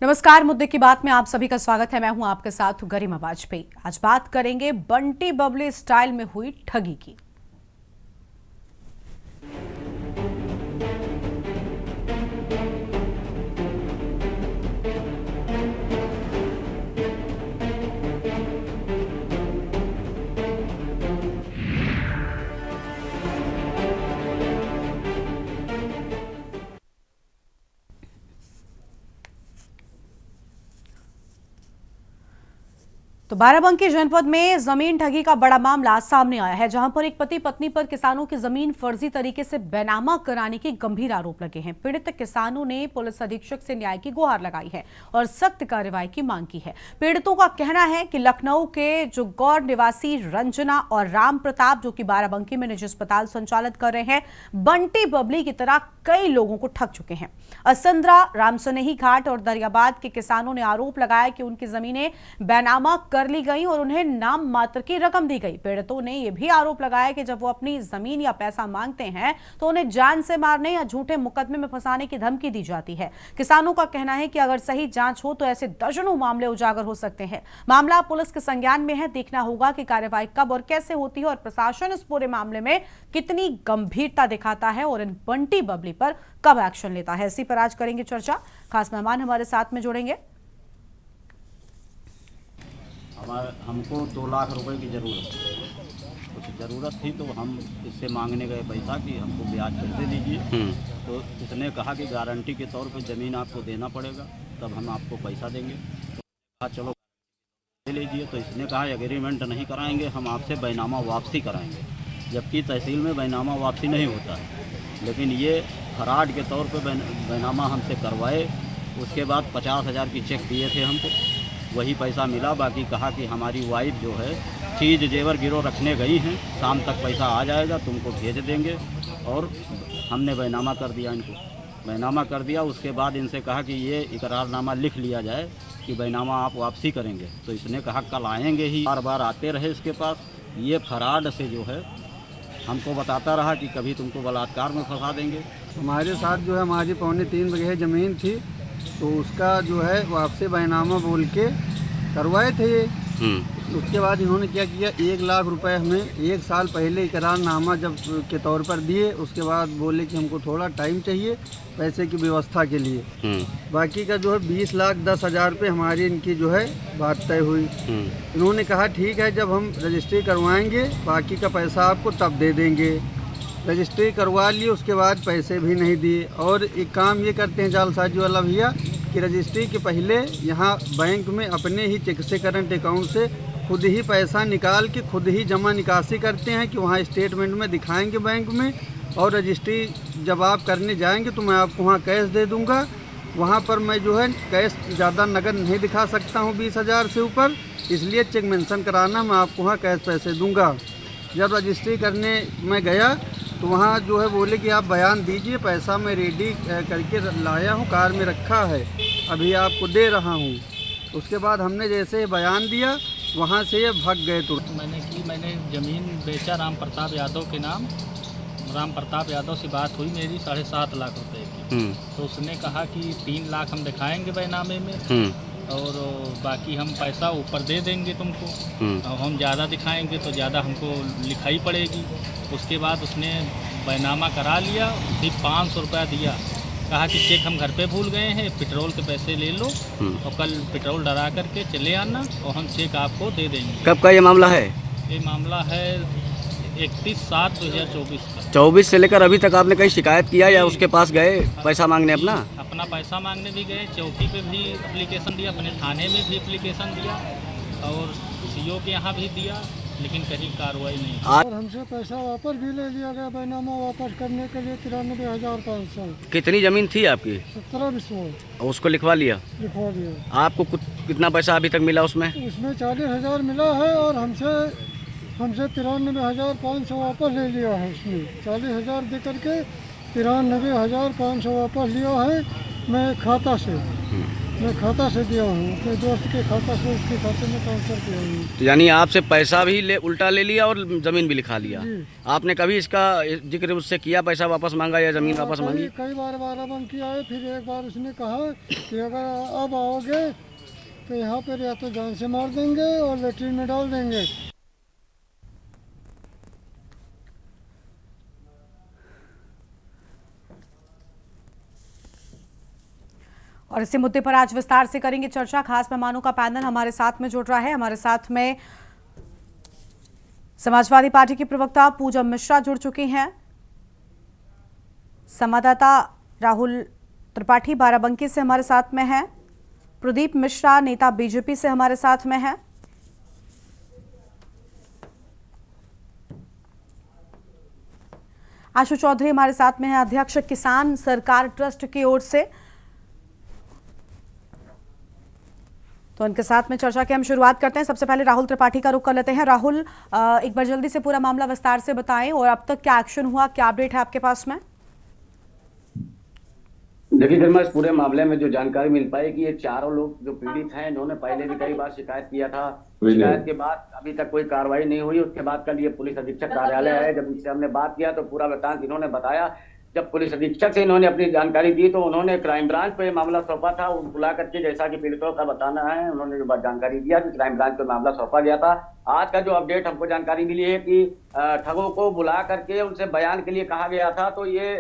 नमस्कार, मुद्दे की बात में आप सभी का स्वागत है। मैं हूं आपके साथ गरिमा वाजपेयी। आज बात करेंगे बंटी बबली स्टाइल में हुई ठगी की। तो बाराबंकी जनपद में जमीन ठगी का बड़ा मामला सामने आया है, जहां पर एक पति पत्नी पर किसानों की जमीन फर्जी तरीके से बेनामा कराने के गंभीर आरोप लगे हैं। पीड़ित किसानों ने पुलिस अधीक्षक से न्याय की गुहार लगाई है और सख्त कार्रवाई की मांग की है। पीड़ितों का कहना है कि लखनऊ के जो गौर निवासी रंजना और राम प्रताप, जो कि बाराबंकी में निजी अस्पताल संचालित कर रहे हैं, बंटी बबली की तरह कई लोगों को ठग चुके हैं। असंद्रा, रामसनेही घाट और दरियाबाद के किसानों ने आरोप लगाया कि उनकी जमीनें बेनामा कर ली गई और उन्हें नाम मात्र की रकम दी गई। पीड़ितों ने यह भी आरोप लगाया कि जब वो अपनी जमीन या पैसा मांगते हैं तो उन्हें जान से मारने या झूठे मुकदमे में फंसाने की धमकी दी जाती है। किसानों का कहना है कि अगर सही जांच हो तो ऐसे दर्जनों मामले उजागर हो सकते हैं। मामला पुलिस के संज्ञान में है। देखना होगा कि कार्रवाई कब और कैसे होती है और प्रशासन इस पूरे मामले में कितनी गंभीरता दिखाता है और इन बंटी बबली पर कब एक्शन लेता है। इसी पर आज करेंगे चर्चा। खास मेहमान हमारे साथ में जुड़ेंगे। हमको 2 लाख रुपए की ज़रूरत थी, तो हम इससे मांगने गए पैसा कि हमको ब्याज पैसे दीजिए। तो इसने कहा कि गारंटी के तौर पे ज़मीन आपको देना पड़ेगा, तब हम आपको पैसा देंगे। तो कहा चलो ले लीजिए। तो इसने कहा एग्रीमेंट नहीं कराएंगे, हम आपसे बैनामा वापसी कराएंगे, जबकि तहसील में बैनामा वापसी नहीं होता है। लेकिन ये फराड के तौर पे बैनामा हमसे करवाए। उसके बाद 50,000 की चेक दिए थे हमको, वही पैसा मिला। बाकी कहा कि हमारी वाइफ जो है चीज़ जेवर गिरो रखने गई हैं, शाम तक पैसा आ जाएगा, तुमको भेज देंगे। और हमने बैनामा कर दिया, इनको बैनामा कर दिया। उसके बाद इनसे कहा कि ये इकरारनामा लिख लिया जाए कि बैनामा आप वापसी करेंगे। तो इसने कहा कल आएंगे ही। बार बार आते रहे इसके पास। ये फराड से जो है हमको बताता रहा कि कभी तुमको बलात्कार में फंसा देंगे। हमारे साथ जो है हमारी 3.25 बीघे ज़मीन थी, तो उसका जो है वापसी बैनामा बोल के करवाए थे ये। उसके बाद इन्होंने क्या किया, 1 लाख रुपए हमें 1 साल पहले इकरारनामा जब के तौर पर दिए। उसके बाद बोले कि हमको थोड़ा टाइम चाहिए पैसे की व्यवस्था के लिए। बाकी का जो है 20,10,000 रुपये हमारी इनकी जो है बात तय हुई। इन्होंने कहा ठीक है, जब हम रजिस्ट्री करवाएंगे बाकी का पैसा आपको तब दे देंगे। रजिस्ट्री करवा लिए, उसके बाद पैसे भी नहीं दिए। और एक काम ये करते हैं जालसाजी वाला भैया कि रजिस्ट्री के पहले यहाँ बैंक में अपने ही चेक से, करंट अकाउंट से खुद ही पैसा निकाल के खुद ही जमा निकासी करते हैं कि वहाँ स्टेटमेंट में दिखाएंगे बैंक में। और रजिस्ट्री जब आप करने जाएंगे तो मैं आपको वहाँ कैश दे दूँगा। वहाँ पर मैं जो है कैश ज़्यादा नगद नहीं दिखा सकता हूँ 20,000 से ऊपर, इसलिए चेक मेंशन कराना, मैं आपको वहाँ कैश पैसे दूँगा। जब रजिस्ट्री करने मैं गया तो वहाँ जो है बोले कि आप बयान दीजिए, पैसा मैं रेडी करके लाया हूँ, कार में रखा है, अभी आपको दे रहा हूँ। उसके बाद हमने जैसे बयान दिया वहाँ से ये भाग गए। तो मैंने ज़मीन बेचा राम प्रताप यादव के नाम। राम प्रताप यादव से बात हुई मेरी 7.5 लाख रुपए की। तो उसने कहा कि 3 लाख हम दिखाएंगे बैनामे में और बाकी हम पैसा ऊपर दे देंगे तुमको। और हम ज़्यादा दिखाएंगे तो ज़्यादा हमको लिखाई पड़ेगी। उसके बाद उसने बैनामा करा लिया, फिर 500 रुपया दिया। कहा कि चेक हम घर पे भूल गए हैं, पेट्रोल के पैसे ले लो और कल पेट्रोल डरा करके चले आना और हम चेक आपको दे देंगे। कब का ये मामला है? ये मामला है 31/7/2024 का। 24 से लेकर अभी तक आपने कहीं शिकायत किया या उसके पास गए पैसा मांगने अपना पैसा मांगने भी गए, चौकी पे भी एप्लीकेशन दिया, अपने थाने में भी एप्लीकेशन दिया और सीओ के यहाँ भी दिया, लेकिन कहीं कार्रवाई नहीं। और हमसे पैसा वापस भी ले लिया गया बैनामा वापस करने के लिए 93,500। कितनी जमीन थी आपकी? 17 विस्वा उसको लिखवा लिया? लिखवा दिया। आपको कितना पैसा अभी तक मिला उसमें? उसमें 40,000 मिला है और हमसे 93,500 वापस ले लिया है। उसने 40,000 दे करके 93,500 वापस लिया है मैं खाता से। मैं खाता से दिया हूँ, अपने दोस्त के खाता से उसके खाते में ट्रांसफर किया हूँ। तो यानी आपसे पैसा भी उल्टा ले लिया और ज़मीन भी लिखा लिया। जी। आपने कभी इसका जिक्र उससे किया, पैसा वापस मांगा या ज़मीन वापस मांगी? कई बार बाराबंकी आए, फिर एक बार उसने कहा कि अगर अब आओगे तो यहाँ पर या तो जान से मार देंगे और लेटरिन में डाल देंगे। और इसी मुद्दे पर आज विस्तार से करेंगे चर्चा। खास मेहमानों का पैनल हमारे साथ में जुड़ रहा है। हमारे साथ में समाजवादी पार्टी की प्रवक्ता पूजा मिश्रा जुड़ चुकी हैं, संवाददाता राहुल त्रिपाठी बाराबंकी से हमारे साथ में हैं, प्रदीप मिश्रा नेता बीजेपी से हमारे साथ में हैं, आशु चौधरी हमारे साथ में है, अध्यक्ष किसान सरकार ट्रस्ट की ओर से। तो उनके साथ में चर्चा की हम शुरुआत करते हैं। सबसे पहले राहुल त्रिपाठी का रुख कर लेते हैं। राहुल, एक बार जल्दी से पूरा मामला विस्तार से बताएं और अब तक क्या एक्शन हुआ, क्या अपडेट है आपके पास में? देखिए धर्मा, इस पूरे मामले में जो जानकारी मिल पाई कि ये चारों लोग जो पीड़ित हैं, इन्होंने पहले भी कई बार शिकायत किया था। शिकायत के बाद अभी तक कोई कार्रवाई नहीं हुई। उसके बाद कल ये पुलिस अधीक्षक कार्यालय आए, जब इनसे हमने बात किया तो पूरा वृतांत इन्होंने बताया। जब पुलिस अधीक्षक से इन्होंने अपनी जानकारी दी तो उन्होंने क्राइम ब्रांच पे मामला सौंपा था। बुला करके, जैसा कि पीड़ितों का बताना है, उन्होंने जो जानकारी दिया कि क्राइम ब्रांच पे मामला सौंपा गया था। आज का जो अपडेट हमको जानकारी मिली है कि ठगों को बुला करके उनसे बयान के लिए कहा गया था, तो ये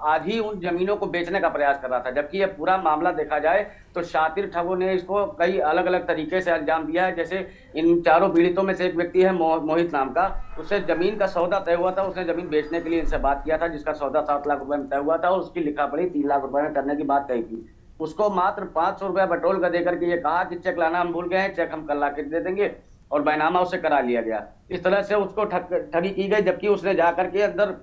आज ही उन जमीनों को बेचने का प्रयास कर रहा था। जबकि ये पूरा मामला देखा जाए तो शातिर ठगों ने इसको कई अलग अलग तरीके से अंजाम दिया है। जैसे इन चारों पीड़ितों में से एक व्यक्ति है मोहित नाम का, उससे जमीन का सौदा तय हुआ था। उसने जमीन बेचने के लिए इनसे बात किया था, जिसका सौदा 7 लाख रुपए में तय हुआ था और उसकी लिखा पड़ी 3 लाख रुपए में करने की बात कही थी। उसको मात्र 500 रुपया पेट्रोल का देकर के ये कहा कि चेक लाना हम भूल गए हैं, चेक हम कल ला के दे देंगे, और बैनामा उससे करा लिया गया। इस तरह से उसको ठगी की गई। जबकि उसने जाकर के अंदर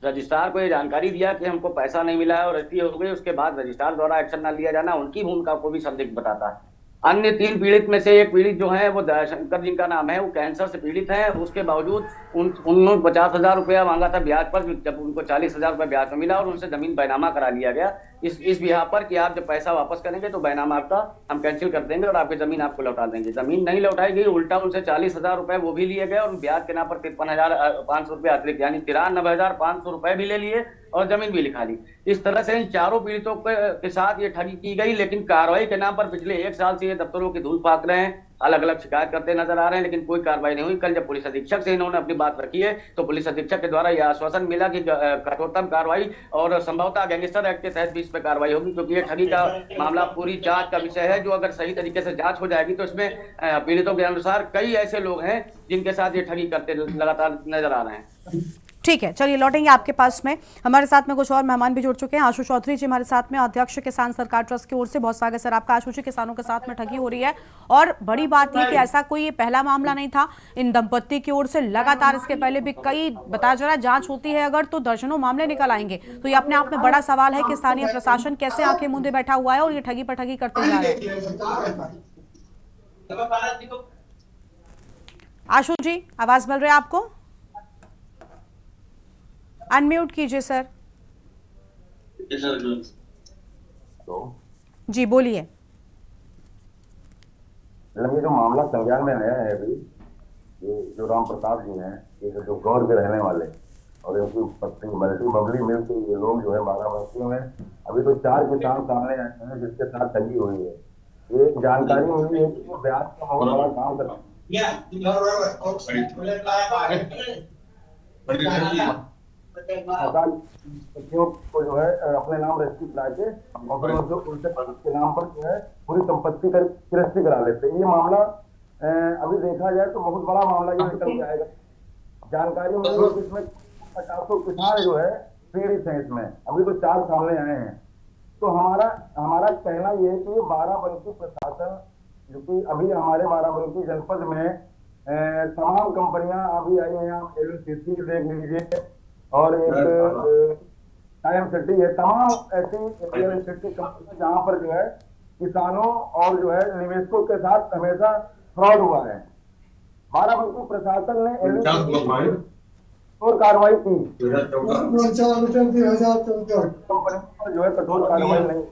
रजिस्ट्रार को ये जानकारी दिया कि हमको पैसा नहीं मिला है और ऐसी हो गई। उसके बाद रजिस्ट्रार द्वारा एक्शन न लिया जाना उनकी भूमिका को भी संदिग्ध बताता है। अन्य 3 पीड़ित में से एक पीड़ित जो है वो शंकर जिनका नाम है, वो कैंसर से पीड़ित है। उसके बावजूद उन्होंने 50,000 रुपया मांगा था ब्याज पर, जब उनको 40,000 रुपया ब्याज में मिला और उनसे जमीन बैनामा करा लिया गया इस बिहार पर कि आप जब पैसा वापस करेंगे तो बैनामा आपका हम कैंसिल कर देंगे और आपकी जमीन आपको लौटा देंगे। जमीन नहीं लौटाई गई, उल्टा उनसे 40,000 रुपए वो भी लिए गए और ब्याज के नाम पर 53,500 रुपये अतिरिक्त, यानी 93,500 रुपए भी ले लिए और जमीन भी लिखा ली। इस तरह से इन चारों पीड़ितों के साथ ये ठगी की गई। लेकिन कार्रवाई के नाम पर पिछले 1 साल से ये दफ्तरों की धूल फाक रहे हैं, अलग अलग शिकायत करते नजर आ रहे हैं, लेकिन कोई कार्रवाई नहीं हुई। कल जब पुलिस अधीक्षक से इन्होंने अपनी बात रखी है तो पुलिस अधीक्षक के द्वारा यह आश्वासन मिला कि कठोरतम कार्रवाई और संभवतः गैंगस्टर एक्ट के तहत भी इस पर कार्रवाई होगी, क्योंकि ये ठगी का मामला पूरी जांच का विषय है। जो अगर सही तरीके से जांच हो जाएगी तो इसमें पीड़ितों के अनुसार कई ऐसे लोग हैं जिनके साथ ये ठगी करते लगातार नजर आ रहे हैं। ठीक है, चलिए लौटेंगे आपके पास में। हमारे साथ में कुछ और मेहमान भी जुड़ चुके हैं। आशु चौधरी जी हमारे साथ में, अध्यक्ष किसान सरकार ट्रस्ट की ओर से। बहुत स्वागत सर आपका। आशु जी, किसानों के साथ में ठगी हो रही है और बड़ी बात यह कि ऐसा कोई ये पहला मामला नहीं था। इन दंपत्ति की ओर से लगातार इसके पहले भी कई बताया जा रहा है, जांच होती है अगर तो दर्जनों मामले निकल आएंगे। तो ये अपने आप में बड़ा सवाल है कि स्थानीय प्रशासन कैसे आंखें मूंदे बैठा हुआ है और ये ठगी पर ठगी करते जा रहे हैं। आशु जी, आवाज मिल रही है आपको? अनम्यूट कीजिए सर। जी बोलिए। ये जो मामला संज्ञान में आया है अभी, ये जो राम प्रताप जी हैं, ये जो गौर के रहने वाले और इनकी पत्नी बबली मिल के ये लोग जो है बाराबंकी में अभी तो 4 किसान सामने आए हैं जिसके साथ ठगी हुई है। एक जानकारी मिली है कि वो ब्याज का बहुत बड़ा काम कर को जो है अपने नाम रजिस्ट्री करा के और फिर जो उनसे के नाम पर जो है पूरी संपत्ति कर रजिस्ट्री करा लेते हैं। ये मामला अभी देखा जाए तो बहुत बड़ा मामला ये निकल जाएगा। जानकारी मिली है इसमें 50 किसान जो है पीड़ित हैं इसमें। अभी तो 4 सामने आए हैं। तो हमारा कहना ये है कि ये बाराबंकी प्रशासन, जो कि अभी हमारे बाराबंकी जनपद में तमाम कंपनियां अभी आई हैं, आप LNCC देख लीजिए और एक टाइम सिटी है, तमाम ऐसी LNCC कंपनियां जहां पर जो है किसानों और जो है निवेशकों के साथ हमेशा फ्रॉड हुआ है। बाराबंकी प्रशासन ने LNCC और कार्रवाई की, कंपनी पर जो है कठोर कार्रवाई नहीं।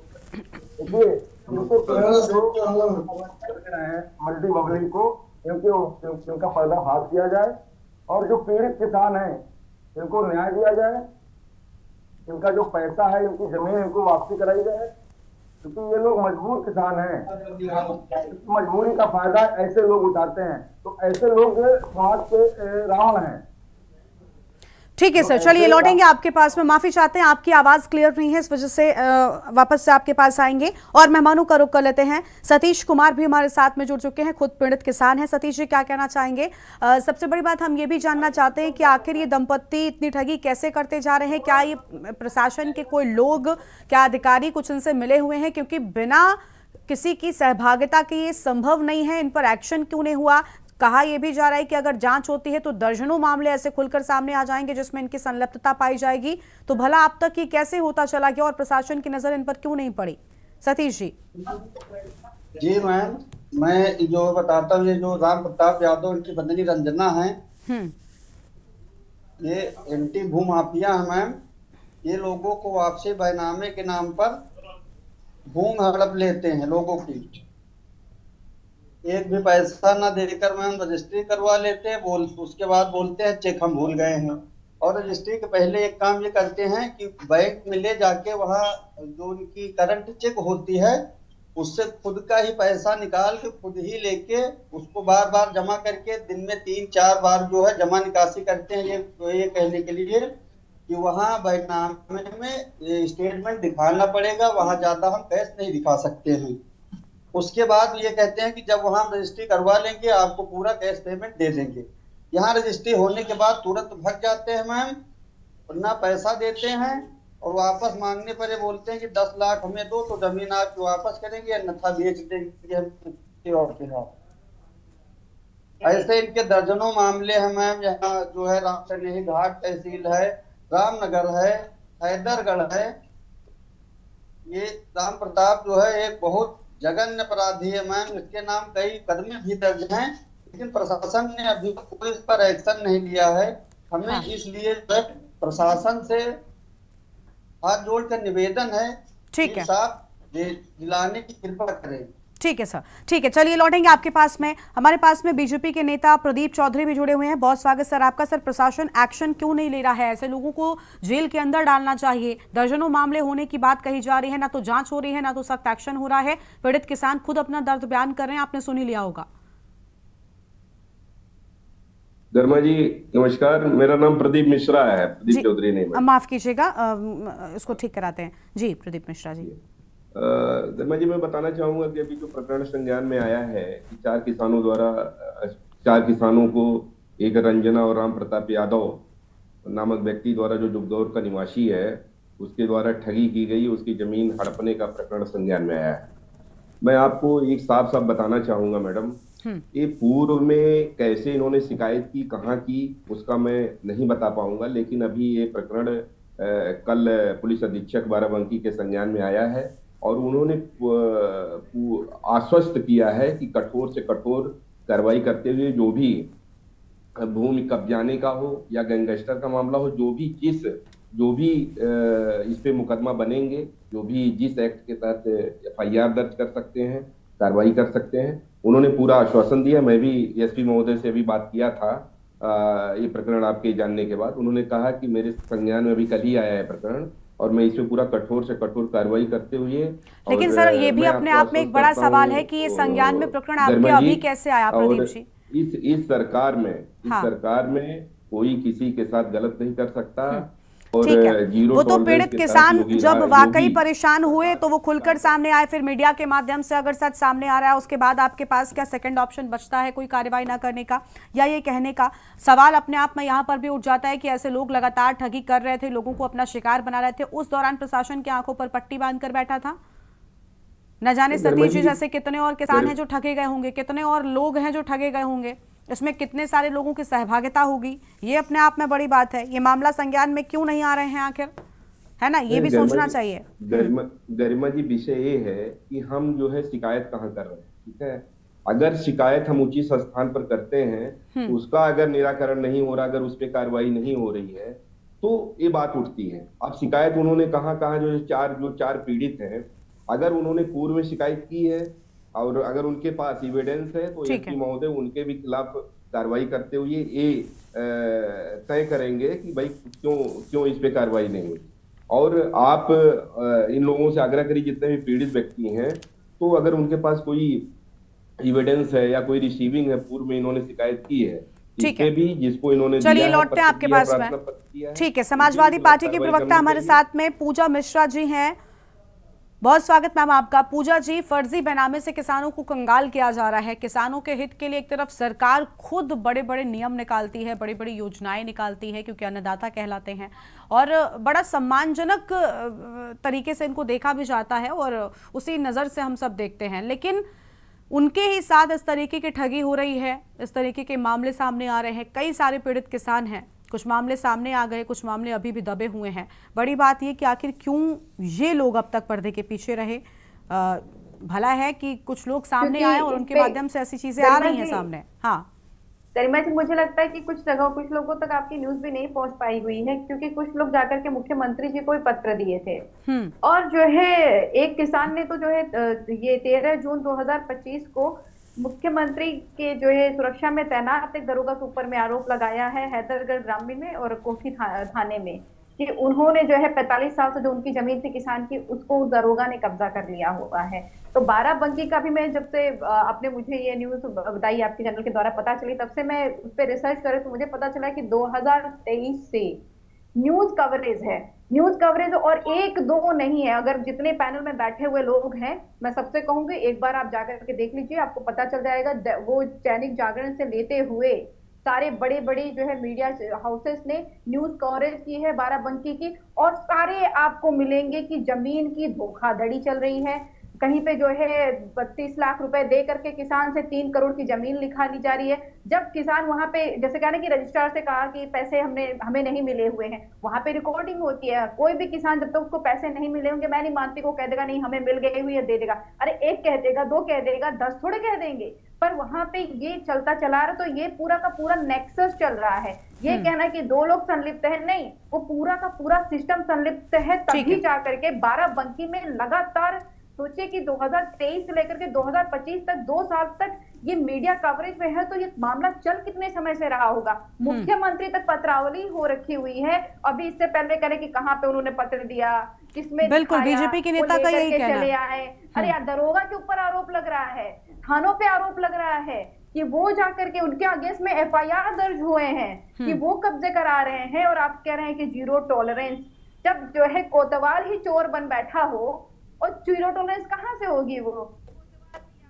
देखिए इनके पेरेंट्स जो कर रहे हैं मल्टी बबलिंग को, इनका पर्दाफाश किया जाए और जो पीड़ित किसान हैं इनको न्याय दिया जाए, इनका जो पैसा है, इनकी जमीन इनको वापसी कराई जाए, क्योंकि ये लोग मजबूर किसान हैं। मजबूरी का फायदा ऐसे लोग उठाते हैं, तो ऐसे लोग समाज के रावण हैं। ठीक है सर, चलिए लौटेंगे आपके पास में। माफी चाहते हैं, आपकी आवाज क्लियर नहीं है, इस वजह से वापस से आपके पास आएंगे और मेहमानों का रुख कर लेते हैं। सतीश कुमार भी हमारे साथ में जुड़ चुके हैं, खुद पीड़ित किसान हैं। सतीश जी, क्या कहना चाहेंगे? सबसे बड़ी बात हम ये भी जानना चाहते हैं कि आखिर ये दंपत्ति इतनी ठगी कैसे करते जा रहे हैं? क्या ये प्रशासन के कोई लोग, क्या अधिकारी कुछ इनसे मिले हुए हैं? क्योंकि बिना किसी की सहभागिता के ये संभव नहीं है, इन पर एक्शन क्यों नहीं हुआ? कहा यह भी जा रहा है कि अगर जांच होती है तो दर्जनों मामले ऐसे खुलकर सामने आ जाएंगे जिसमें इनकी संलिप्तता पाई जाएगी। तो भला अब तक ये कैसे होता चला गया और प्रशासन की नजर इन पर क्यों नहीं पड़ी? सतीश जी। जी मैम, मैं जो बताता हूँ, ये जो राम प्रताप यादव, इनकी बंदनी रंजना है, ये एंटी भू माफिया है मैम। ये लोगों को वापसी बैनामे के नाम पर भूमि हड़प लेते हैं लोगों की। एक भी पैसा ना देकर मैम रजिस्ट्री करवा लेते हैं, उसके बाद बोलते हैं चेक हम भूल गए हैं। और रजिस्ट्री के पहले एक काम ये करते हैं कि बैंक में ले जाके वहाँ जो उनकी करंट चेक होती है उससे खुद का ही पैसा निकाल के खुद ही लेके उसको बार बार जमा करके दिन में 3-4 बार जो है जमा निकासी करते हैं। ये कहने के लिए कि वहाँ बैनामे में स्टेटमेंट दिखाना पड़ेगा, वहाँ ज्यादा हम कैश नहीं दिखा सकते हैं। उसके बाद ये कहते हैं कि जब वहां रजिस्ट्री करवा लेंगे आपको पूरा कैश पेमेंट दे देंगे। यहाँ रजिस्ट्री होने के बाद तुरंत भाग जाते हैं मैम, ना पैसा देते हैं और वापस मांगने पर ये बोलते हैं कि 10 लाख हमें दो तो जमीन आपकी वापस करेंगे, अन्यथा बेच देंगे हम। ऐसे इनके दर्जनों मामले हैं मैम। यहाँ जो है रामसनेही घाट तहसील है, रामनगर है, हैदरगढ़ है। ये राम प्रताप जो है एक बहुत जघन्य अपराधी है मैम। इसके नाम कई कदमे भी दर्ज हैं, लेकिन प्रशासन ने अभी कोई इस पर एक्शन नहीं लिया है। हमें इसलिए प्रशासन से हाथ जोड़कर निवेदन है, ठीक है, इंसाफ दिलाने की कृपा करें। ठीक है सर, ठीक है। चलिए लौटेंगे आपके पास में। हमारे पास में बीजेपी के नेता प्रदीप चौधरी भी जुड़े हुए हैं। बहुत स्वागत सर आपका। सर, प्रशासन एक्शन क्यों नहीं ले रहा है? ऐसे लोगों को जेल के अंदर डालना चाहिए। दर्जनों मामले होने की बात कही जा रही है, ना तो जांच हो रही है, ना तो सख्त एक्शन हो रहा है। पीड़ित किसान खुद अपना दर्द बयान कर रहे हैं, आपने सुन ही लिया होगा। धर्मा जी नमस्कार, मेरा नाम प्रदीप मिश्रा है, प्रदीप चौधरी नहीं। माफ कीजिएगा, इसको ठीक कराते हैं जी। प्रदीप मिश्रा जी। धर्मा जी, मैं बताना चाहूंगा कि अभी जो प्रकरण संज्ञान में आया है कि 4 किसानों द्वारा 4 किसानों को, एक रंजना और राम प्रताप यादव नामक व्यक्ति द्वारा, जो जुगदौर का निवासी है, उसके द्वारा ठगी की गई, उसकी जमीन हड़पने का प्रकरण संज्ञान में आया है। मैं आपको एक साफ साफ बताना चाहूंगा मैडम, ये पूर्व में कैसे इन्होंने शिकायत की, कहाँ की, उसका मैं नहीं बता पाऊंगा, लेकिन अभी ये प्रकरण कल पुलिस अधीक्षक बाराबंकी के संज्ञान में आया है और उन्होंने आश्वस्त किया है कि कठोर से कठोर कार्रवाई करते हुए जो भी भूमि कब्जाने का हो या गैंगस्टर का मामला हो, जो भी इस पे मुकदमा बनेंगे, जो भी जिस एक्ट के तहत FIR दर्ज कर सकते हैं, कार्रवाई कर सकते हैं, उन्होंने पूरा आश्वासन दिया। मैं भी SP महोदय से भी बात किया था ये प्रकरण आपके जानने के बाद। उन्होंने कहा कि मेरे संज्ञान में अभी कल ही आया है प्रकरण और मैं इसमें पूरा कठोर से कठोर कार्रवाई करते हुए। लेकिन सर, ये भी अपने आप में एक बड़ा सवाल है कि ये संज्ञान में प्रकरण आपके अभी कैसे आया प्रदीप जी? इस सरकार में कोई किसी के साथ गलत नहीं कर सकता। ठीक है, वो तो पीड़ित किसान जब वाकई परेशान हुए तो वो खुलकर सामने आए, फिर मीडिया के माध्यम से अगर सच सामने आ रहा है, उसके बाद आपके पास क्या सेकंड ऑप्शन बचता है? कोई कार्रवाई ना करने का या ये कहने का? सवाल अपने आप में यहाँ पर भी उठ जाता है कि ऐसे लोग लगातार ठगी कर रहे थे, लोगों को अपना शिकार बना रहे थे, उस दौरान प्रशासन की आंखों पर पट्टी बांध कर बैठा था। न जाने सतीश जी जैसे कितने और किसान हैं जो ठगे गए होंगे, कितने और लोग हैं जो ठगे गए होंगे, इसमें कितने सारे लोगों की सहभागिता होगी, ये अपने आप में बड़ी बात है। ये मामला संज्ञान में क्यों नहीं आ रहे हैं आखिर, है ना? ये भी सोचना चाहिए। गरिमा जी, विषय ये है कि हम जो है शिकायत कहाँ कर रहे हैं, ठीक है? अगर शिकायत हम उचित स्थान पर करते हैं तो उसका अगर निराकरण नहीं हो रहा, अगर उस पर कार्रवाई नहीं हो रही है तो ये बात उठती है। अब शिकायत उन्होंने कहाँ जो 4 पीड़ित हैं, अगर उन्होंने पूर्व में शिकायत की है और अगर उनके पास एविडेंस है तो एसपी महोदय उनके भी खिलाफ कार्रवाई करते हुए ये तय करेंगे कि भाई क्यों इस पे कार्रवाई नहीं हुई। और आप इन लोगों से आग्रह करिए, जितने भी पीड़ित व्यक्ति हैं, तो अगर उनके पास कोई एविडेंस है या कोई रिसीविंग है, पूर्व में इन्होंने शिकायत की है, ठीक है, भी जिसको इन्होंने चलिए लौटते हैं आपके पास में। ठीक है, समाजवादी पार्टी की प्रवक्ता हमारे साथ में पूजा मिश्रा जी हैं। बहुत स्वागत मैम आपका। पूजा जी, फर्जी बेनामे से किसानों को कंगाल किया जा रहा है। किसानों के हित के लिए एक तरफ सरकार खुद बड़े बड़े नियम निकालती है, बड़ी बड़ी योजनाएं निकालती है क्योंकि अन्नदाता कहलाते हैं, और बड़ा सम्मानजनक तरीके से इनको देखा भी जाता है और उसी नज़र से हम सब देखते हैं, लेकिन उनके ही साथ इस तरीके की ठगी हो रही है, इस तरीके के मामले सामने आ रहे हैं। कई सारे पीड़ित किसान हैं, कुछ मामले सामने आ गए, कुछ मामले अभी भी दबे हुए हैं। बड़ी बात यह कि आखिर क्यों ये लोग अब तक पर्दे के पीछे रहे। भला है कि कुछ लोग सामने आए और उनके माध्यम से ऐसी चीजें आ रही हैं सामने। हाँ गरिमा जी, मुझे लगता है कि कुछ जगह कुछ लोगों तक आपकी न्यूज भी नहीं पहुंच पाई हुई है, क्योंकि कुछ लोग जाकर के मुख्यमंत्री जी को पत्र दिए थे और जो है एक किसान ने तो जो है ये 13 जून 2025 को मुख्यमंत्री के जो है सुरक्षा में तैनात एक दरोगा के ऊपर में आरोप लगाया है हैदरगढ़ ग्रामीण में और कोठी थाने में कि उन्होंने जो है 45 साल से जो उनकी जमीन थी किसान की, उसको उस दरोगा ने कब्जा कर लिया हुआ है। तो बाराबंकी का भी मैं जब से आपने मुझे ये न्यूज बताई आपके चैनल के द्वारा पता चली, तब से मैं उस पर रिसर्च करे तो मुझे पता चला कि 2023 से न्यूज कवरेज है, न्यूज कवरेज और एक दो नहीं है। अगर जितने पैनल में बैठे हुए लोग हैं, मैं सबसे कहूंगी एक बार आप जाकर के देख लीजिए, आपको पता चल जाएगा। वो दैनिक जागरण से लेते हुए सारे बड़े बड़े जो है मीडिया हाउसेस ने न्यूज कवरेज की है बाराबंकी की, और सारे आपको मिलेंगे कि जमीन की धोखाधड़ी चल रही है। कहीं पे जो है 32 लाख रुपए दे करके किसान से 3 करोड़ की जमीन लिखा ली जा रही है, जब किसान वहां पे जैसे कहना कि रजिस्ट्रार से कहा कि पैसे हमें नहीं मिले हुए हैं, वहां पे रिकॉर्डिंग होती है। कोई भी किसान जब तक उसको पैसे नहीं मिले होंगे, मैं नहीं मानती को कह देगा नहीं हमें मिल गए हुई है दे देगा। अरे एक कह देगा, दो कह देगा, 10 थोड़े कह देंगे, पर वहां पे ये चलता चला रहा। तो ये पूरा का पूरा नेक्सस चल रहा है। ये कहना कि 2 लोग संलिप्त है, नहीं, वो पूरा का पूरा सिस्टम संलिप्त है। तभी जा करके बाराबंकी में लगातार सोचिए कि 2023 से लेकर के 2025 तक 2 साल तक ये मीडिया कवरेज में है, तो ये मामला चल कितने समय से रहा होगा। मुख्यमंत्री तक पत्रावली हो रखी हुई है। अभी इससे पहले करें कि कहां पे उन्होंने पत्र दिया, किसमें बिल्कुल बीजेपी के नेता का यही कहना चले आए। अरे यार, दरोगा के ऊपर आरोप लग रहा है, थानों पे आरोप लग रहा है कि वो जाकर के उनके अगेंस्ट में FIR दर्ज हुए हैं कि वो कब्जे करा रहे हैं, और आप कह रहे हैं कि जीरो टॉलरेंस। जब जो है कोतवाल ही चोर बन बैठा हो, और जीरो टॉलरेंस कहां से होगी। वो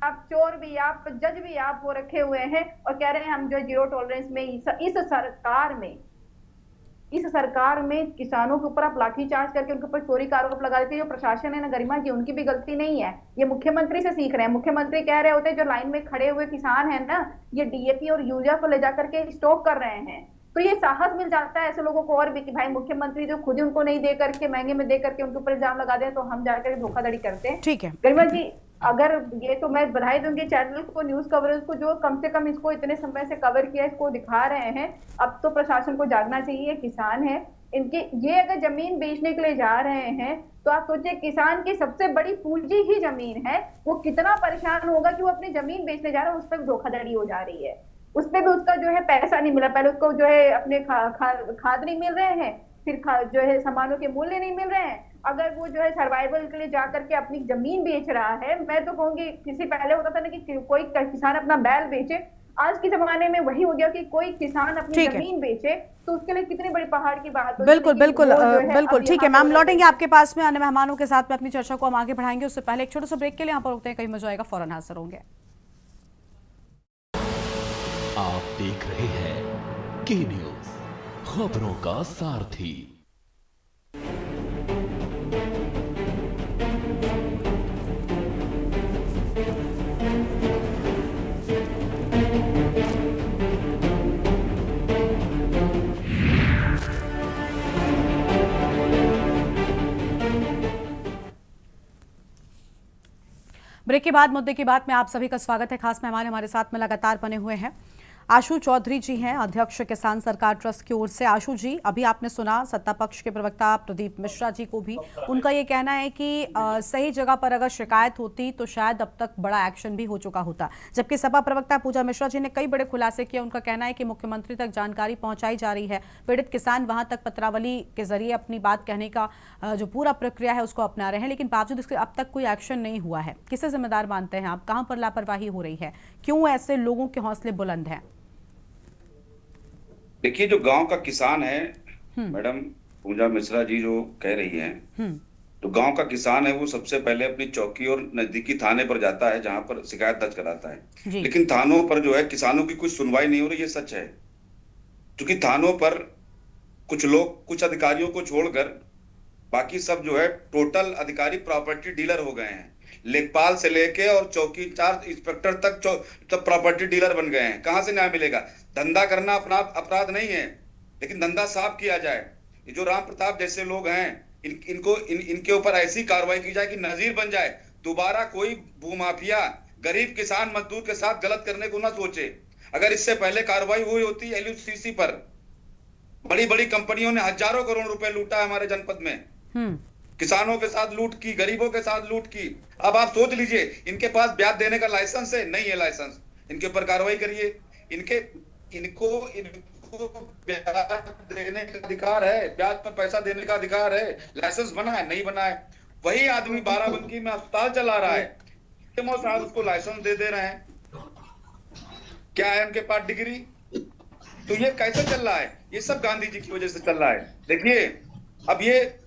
आप चोर भी, आप जज भी आप हो रखे हुए हैं और कह रहे हैं हम जो जीरो टॉलरेंस में इस सरकार में किसानों के ऊपर आप लाठीचार्ज करके उनके ऊपर चोरी का आरोप लगा देते हैं। जो प्रशासन है ना गरिमा जी, उनकी भी गलती नहीं है, ये मुख्यमंत्री से सीख रहे हैं। मुख्यमंत्री कह रहे होते जो लाइन में खड़े हुए किसान हैं ना, ये DAP और यूरिया को ले जाकर के स्टॉक कर रहे हैं, तो ये साहस मिल जाता है ऐसे लोगों को और भी कि भाई मुख्यमंत्री जो खुद ही उनको नहीं दे करके महंगे में दे करके उनके ऊपर इल्जाम लगा दें, तो हम जाकर धोखाधड़ी करते हैं। ठीक है गरिमा जी, अगर ये तो मैं बधाई दूंगी चैनल को, न्यूज कवरेज को, जो कम से कम इसको इतने समय से कवर किया, इसको दिखा रहे हैं। अब तो प्रशासन को जागना चाहिए। किसान है इनके, ये अगर जमीन बेचने के लिए जा रहे हैं तो आप सोचिए किसान की सबसे बड़ी पूंजी ही जमीन है, वो कितना परेशान होगा कि वो अपनी जमीन बेचने जा रहा है, उस पर धोखाधड़ी हो जा रही है, उस पर भी उसका जो है पैसा नहीं मिला। पहले उसको जो है अपने खाद नहीं मिल रहे हैं, फिर जो है सामानों के मूल्य नहीं मिल रहे हैं। अगर वो जो है सर्वाइवल के लिए जाकर के अपनी जमीन बेच रहा है, मैं तो कहूंगी किसी पहले होता था ना कि कोई किसान अपना बैल बेचे, आज के जमाने में वही हो गया कि कोई किसान अपनी जमीन बेचे, तो उसके लिए कितनी बड़ी पहाड़ की बात हो। बिल्कुल बिल्कुल बिल्कुल ठीक है मैम, लौटेंगे आपके पास में अन्य मेहमानों के साथ में अपनी चर्चा को हम आगे बढ़ाएंगे। उससे पहले एक छोटा सा ब्रेक के लिए यहाँ पर रुकते हैं, कहीं मजा आएगा, फौरन हाजिर होंगे। आप देख रहे हैं के न्यूज, खबरों का सारथी। ब्रेक के बाद मुद्दे की बात में आप सभी का स्वागत है। खास मेहमान हमारे साथ में लगातार बने हुए हैं। आशु चौधरी जी हैं, अध्यक्ष किसान सरकार ट्रस्ट की ओर से। आशु जी, अभी आपने सुना सत्ता पक्ष के प्रवक्ता प्रदीप मिश्रा जी को भी, उनका ये कहना है कि सही जगह पर अगर शिकायत होती तो शायद अब तक बड़ा एक्शन भी हो चुका होता, जबकि सपा प्रवक्ता पूजा मिश्रा जी ने कई बड़े खुलासे किए। उनका कहना है कि मुख्यमंत्री तक जानकारी पहुंचाई जा रही है, पीड़ित किसान वहां तक पत्रावली के जरिए अपनी बात कहने का जो पूरा प्रक्रिया है उसको अपना रहे हैं, लेकिन बावजूद इसके अब तक कोई एक्शन नहीं हुआ है। किसे जिम्मेदार मानते हैं आप? कहां पर लापरवाही हो रही है? क्यों ऐसे लोगों के हौसले बुलंद हैं? देखिए, जो गांव का किसान है, मैडम पूजा मिश्रा जी जो कह रही हैं, तो गांव का किसान है वो सबसे पहले अपनी चौकी और नजदीकी थाने पर जाता है जहां पर शिकायत दर्ज कराता है। लेकिन थानों पर जो है किसानों की कुछ सुनवाई नहीं हो रही, ये सच है। क्योंकि थानों पर कुछ लोग, कुछ अधिकारियों को छोड़कर बाकी सब जो है टोटल अधिकारी प्रॉपर्टी डीलर हो गए हैं। लेखपाल से लेके और चौकी इंचार्ज इंस्पेक्टर तक प्रॉपर्टी डीलर बन गए हैं। कहां से न्याय मिलेगा? धंधा करना अपराध नहीं है, लेकिन धंधा साफ किया जाए। ये जो राम प्रताप जैसे लोग हैं, इनके ऊपर ऐसी कार्रवाई की जाए कि नजीर बन जाए। दोबारा कोई भूमाफिया गरीब किसान मजदूर के साथ गलत करने को ना सोचे। अगर इससे पहले कार्रवाई हुई होती LUCC पर, बड़ी बड़ी कंपनियों ने हजारों करोड़ रुपए लूटा है हमारे जनपद में, किसानों के साथ लूट की, गरीबों के साथ लूट की। अब आप सोच लीजिए, इनके पास ब्याज देने का लाइसेंस है? नहीं है लाइसेंस। इनके ऊपर कार्रवाई करिए। इनको ब्याज देने का अधिकार है, ब्याज पर पैसा देने का अधिकार है। लाइसेंस बना है? नहीं बना है। वही आदमी बाराबंकी में अस्पताल चला रहा है, साहब उसको लाइसेंस दे रहे हैं। क्या है उनके पास? डिग्री। तो ये कैसे चल रहा है? ये सब गांधी जी की वजह से चल रहा है। देखिए, अब ये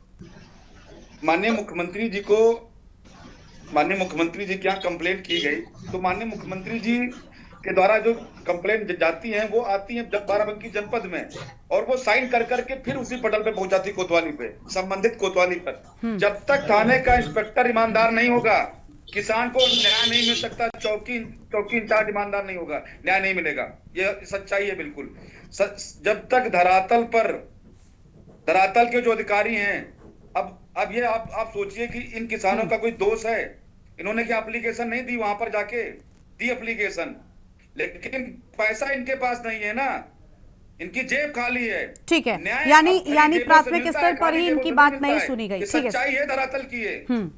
माननीय मुख्यमंत्री जी के यहाँ कंप्लेंट की गई, तो माननीय मुख्यमंत्री जी के द्वारा जो कंप्लेंट जाती हैं वो आती हैं बाराबंकी जनपद में, और वो साइन कर करके फिर उसी पटल पे पहुंचाती कोतवाली पे, संबंधित कोतवाली पर। जब तक थाने का इंस्पेक्टर ईमानदार नहीं होगा, किसान को न्याय नहीं मिल सकता। चौकी इंचार्ज ईमानदार नहीं होगा, न्याय नहीं मिलेगा। ये सच्चाई है बिल्कुल। जब तक धरातल के जो अधिकारी हैं, अब ये आप सोचिए कि इन किसानों का कोई दोष है? इन्होंने क्या एप्लीकेशन नहीं दी? वहां पर जाके दी एप्लीकेशन, लेकिन पैसा इनके पास नहीं है ना, इनकी जेब खाली है। ठीक है, यानी प्राथमिक स्तर पर ही इनकी बात नहीं सुनी गई। ठीक है, सच्चाई है, धरातल की है।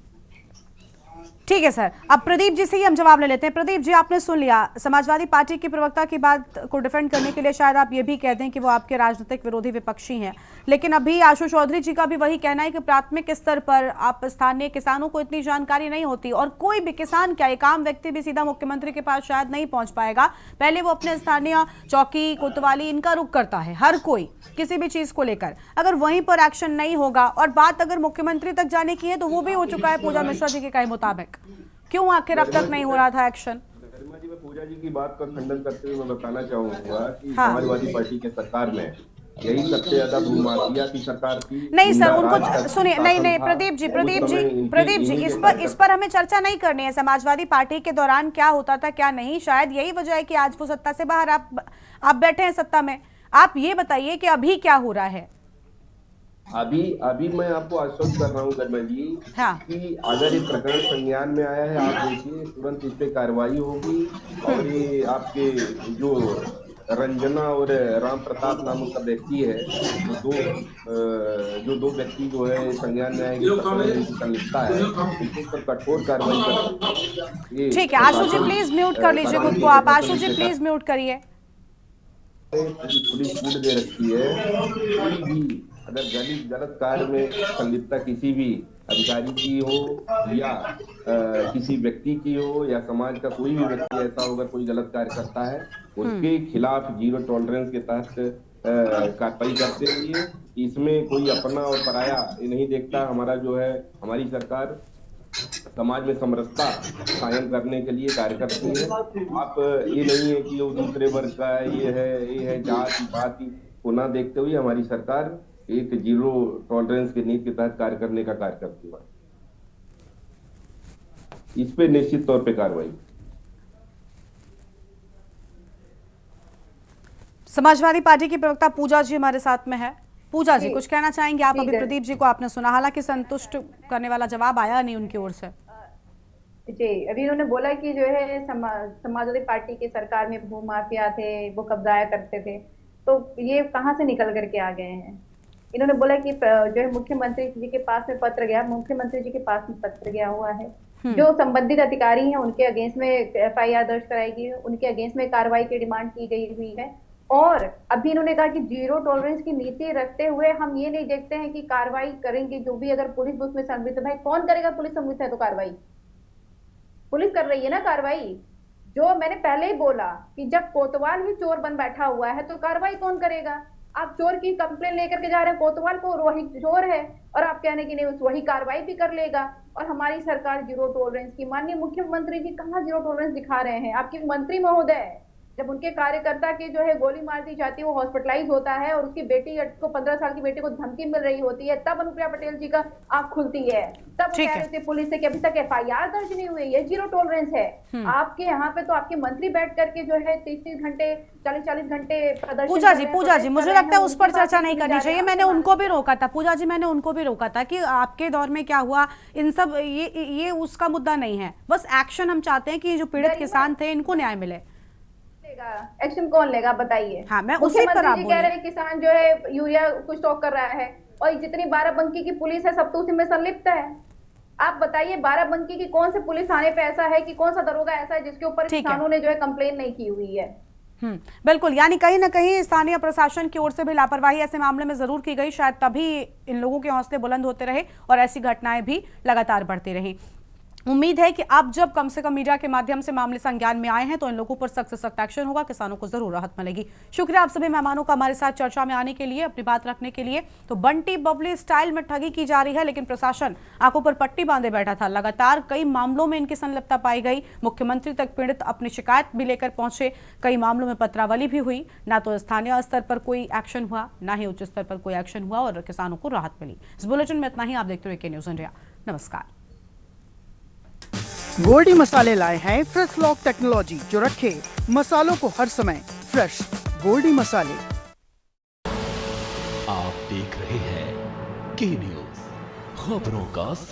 ठीक है सर, अब प्रदीप जी से ही हम जवाब ले लेते हैं। प्रदीप जी, आपने सुन लिया, समाजवादी पार्टी की प्रवक्ता की बात को डिफेंड करने के लिए शायद आप ये भी कह दें कि वो आपके राजनीतिक विरोधी विपक्षी हैं, लेकिन अभी आशु चौधरी जी का भी वही कहना है कि प्राथमिक स्तर पर आप स्थानीय किसानों को इतनी जानकारी नहीं होती, और कोई भी किसान क्या, एक आम व्यक्ति भी सीधा मुख्यमंत्री के पास शायद नहीं पहुंच पाएगा। पहले वो अपने स्थानीय चौकी कोतवाली इनका रुख करता है, हर कोई किसी भी चीज को लेकर। अगर वहीं पर एक्शन नहीं होगा और बात अगर मुख्यमंत्री तक जाने की है तो वो भी हो चुका है पूजा मिश्रा जी के कहे मुताबिक, क्यों आखिर अब तक नहीं हो रहा था एक्शन? गरिमा जी, मैं पूजा जी की बात का खंडन करते हुए मैं बताना चाहूंगा कि समाजवादी पार्टी के सरकार में यही सबसे ज्यादा भूमाफिया की सरकार थी। नहीं सर, उनको सुनिए, नहीं प्रदीप जी, इस पर हमें चर्चा नहीं करनी है। समाजवादी पार्टी के दौरान क्या होता था क्या नहीं, शायद यही वजह है कि आज वो सत्ता से बाहर आप बैठे हैं सत्ता में। आप ये बताइए कि अभी क्या हो रहा है? अभी मैं आपको आश्वस्त कर रहा हूँ गरिमा जी, कि अगर ये प्रकरण संज्ञान में आया है, आप देखिए तुरंत इस पे कार्रवाई होगी। और ये आपके जो रंजना और राम प्रताप नाम का व्यक्ति है, जो दो व्यक्ति जो है संज्ञान में आएगी, संलिप्तता है, इस पर कठोर कार्रवाई कर। ठीक है, आशु जी प्लीज म्यूट कर लीजिए खुद को आप। आशु जी प्लीज म्यूट करिए। पुलिस छूट दे रखी है, कोई भी अगर गलत कार्य में संलिप्तता किसी भी अधिकारी की हो या किसी व्यक्ति की हो या समाज का कोई भी व्यक्ति ऐसा होगा कोई गलत कार्य करता है, उसके खिलाफ जीरो टॉलरेंस के तहत कार्रवाई करते हुए, इसमें कोई अपना और पराया नहीं देखता। हमारा जो है, हमारी सरकार समाज में समरसता कायम करने के लिए कार्य करती है। आप ये नहीं है कि वो दूसरे वर्ग का है, ये है जाति पाति को ना देखते हुए हमारी सरकार एक जीरो टॉलरेंस की नीति के तहत कार्य करने का कार्य करती है। इस पे निश्चित तौर पे कार्रवाई। समाजवादी पार्टी की प्रवक्ता पूजा जी हमारे साथ में है। पूजा जी, कुछ कहना चाहेंगे आप? अभी प्रदीप जी को आपने सुना, हालांकि संतुष्ट करने वाला जवाब आया नहीं उनकी ओर से। जी, अभी उन्होंने बोला कि जो है समाजवादी पार्टी की सरकार में भू माफिया थे, वो कब्जाया करते थे, तो ये कहाँ से निकल करके आ गए हैं। इन्होंने बोला कि जो है मुख्यमंत्री जी के पास में पत्र गया, मुख्यमंत्री जी के पास में पत्र गया हुआ है, जो संबंधित अधिकारी हैं उनके अगेंस्ट में एफआईआर दर्ज कराई गई है, उनके अगेंस्ट में कार्रवाई की डिमांड की गई हुई है। और अभी इन्होंने कहा कि जीरो टॉलरेंस की नीति रखते हुए हम ये नहीं देखते हैं कि कार्रवाई करेंगे, जो भी अगर पुलिस उसमें संलिप्त है, भाई कौन करेगा, पुलिस संलिप्त है तो कार्रवाई पुलिस कर रही है ना कार्रवाई। जो मैंने पहले ही बोला कि जब कोतवाल ही चोर बन बैठा हुआ है तो कार्रवाई कौन करेगा। आप चोर की कंप्लेन लेकर के जा रहे हैं कोतवाल को, वही चोर है, और आप कहने की नहीं वही कार्रवाई भी कर लेगा। और हमारी सरकार जीरो टॉलरेंस की, माननीय मुख्यमंत्री जी कहाँ जीरो टॉलरेंस दिखा रहे हैं। आपके मंत्री महोदय, जब उनके कार्यकर्ता के जो है गोली मार दी जाती है, वो हॉस्पिटलाइज होता है और उसकी बेटी को 15 साल की बेटी को धमकी मिल रही होती है, तब अनुप्रिया पटेल जी का आंख खुलती है, तब वो कह रहे थे पुलिस से कि अभी तक एफआईआर दर्ज नहीं हुई है, जीरो टॉलरेंस है। आपके यहाँ पे तो आपके मंत्री बैठ करके जो है 30-30 घंटे 40-40 घंटे प्रदर्शन। पूजा जी मुझे लगता है उस पर चर्चा नहीं करनी चाहिए। मैंने उनको भी रोका था, पूजा जी मैंने उनको भी रोका था कि आपके दौर में क्या हुआ, इन सब ये उसका मुद्दा नहीं है, बस एक्शन हम चाहते हैं कि जो पीड़ित किसान थे इनको न्याय मिले। एक्शन कौन लेगा बताइए। हाँ, मैं उसी पर आप कह रहे हैं किसान जो है यूरिया कुछ स्टॉक कर रहा है, और जितनी बाराबंकी की पुलिस है सब तो उसी में संलिप्त है। आप बताइए बाराबंकी की कौन से पुलिस थाने पे ऐसा है कि कौन सा दरोगा ऐसा है जिसके ऊपर किसानों ने जो है कंप्लेन नहीं की हुई है। बिल्कुल, यानी कहीं ना कहीं स्थानीय प्रशासन की ओर से भी लापरवाही ऐसे मामले में जरूर की गई, शायद तभी इन लोगों के हौसले बुलंद होते रहे और ऐसी घटनाएं भी लगातार बढ़ती रही। उम्मीद है कि अब जब कम से कम मीडिया के माध्यम से मामले संज्ञान में आए हैं तो इन लोगों पर सख्त से सख्त एक्शन होगा, किसानों को जरूर राहत मिलेगी। शुक्रिया आप सभी मेहमानों का हमारे साथ चर्चा में आने के लिए, अपनी बात रखने के लिए। तो बंटी बबली स्टाइल में ठगी की जा रही है, लेकिन प्रशासन आंखों पर पट्टी बांधे बैठा था। लगातार कई मामलों में इनकी संलिप्तता पाई गई, मुख्यमंत्री तक पीड़ित अपनी शिकायत भी लेकर पहुंचे, कई मामलों में पत्रावली भी हुई, ना तो स्थानीय स्तर पर कोई एक्शन हुआ, ना ही उच्च स्तर पर कोई एक्शन हुआ और किसानों को राहत मिली। इस बुलेटिन में इतना ही। आप देखते हुए के न्यूज़ इंडिया। नमस्कार। गोल्डी मसाले लाए हैं फ्रेश लॉक टेक्नोलॉजी, जो रखे मसालों को हर समय फ्रेश। गोल्डी मसाले। आप देख रहे हैं के न्यूज़, खबरों का